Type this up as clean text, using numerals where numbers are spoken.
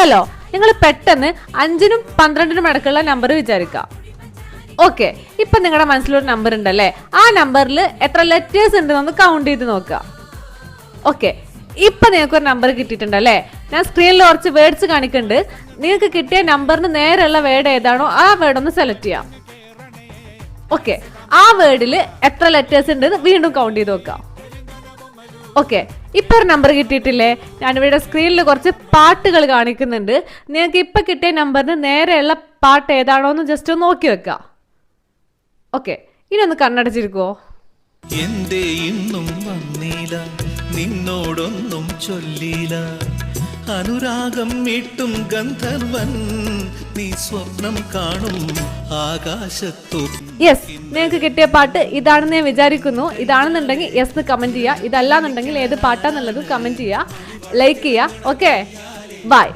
ഉണ്ടല്ലോ, നിങ്ങൾ പെട്ടെന്ന് 5നും 12നും ഇടയ്ക്കുള്ള നമ്പർ വിചാരിക്കുക. ഓക്കെ, ഇപ്പൊ നിങ്ങളുടെ മനസ്സിലൊരു നമ്പർ ഉണ്ടല്ലേ, ആ നമ്പറിൽ എത്ര ലെറ്റേഴ്സ് ഉണ്ടെന്ന് കൗണ്ട് ചെയ്ത് നോക്കുക. ഓക്കെ, ഇപ്പൊ നിങ്ങൾക്ക് ഒരു നമ്പർ കിട്ടിയിട്ടുണ്ടല്ലേ. ഞാൻ സ്ക്രീനിൽ കുറച്ച് വേർഡ്സ് കാണിക്കുന്നുണ്ട്. നിങ്ങൾക്ക് കിട്ടിയ നമ്പറിന് നേരെയുള്ള വേർഡ് ഏതാണോ ആ വേർഡ് ഒന്ന് സെലക്ട് ചെയ്യാം. ഓക്കെ, ആ വേർഡിൽ എത്ര ലെറ്റേഴ്സ് ഉണ്ട് വീണ്ടും കൗണ്ട് ചെയ്ത് നോക്കാം. ഓക്കെ, ഇപ്പൊ ഒരു നമ്പർ കിട്ടിയിട്ടില്ലേ. ഞാനിവിടെ സ്ക്രീനിൽ കുറച്ച് പാട്ടുകൾ കാണിക്കുന്നുണ്ട്. നിങ്ങൾക്ക് ഇപ്പൊ കിട്ടിയ നമ്പറിന് നേരെയുള്ള പാട്ട് ഏതാണോ എന്ന് ജസ്റ്റ് ഒന്ന് നോക്കി വെക്കാം. ഓക്കെ, ഇനി ഒന്ന് കണ്ണടച്ചിരിക്കുവോ. എന്തേ ഇന്നും വന്നീല, നിന്നോടൊന്നും ചൊല്ലില, അനുരാഗം മീട്ടും ഗന്ധർവൻ, നീ സ്വപ്നം കാണും ആകാശത്തു. യെസ്, നിങ്ങൾക്ക് കിട്ടിയ പാട്ട് ഇതാണെന്ന് ഞാൻ വിചാരിക്കുന്നു. ഇതാണെന്നുണ്ടെങ്കിൽ യെസ് എന്ന് കമന്റ് ചെയ്യുക. ഇതല്ലാന്നുണ്ടെങ്കിൽ ഏത് പാട്ടാന്നുള്ളത് കമന്റ് ചെയ്യുക, ലൈക്ക് ചെയ്യുക. Okay, by.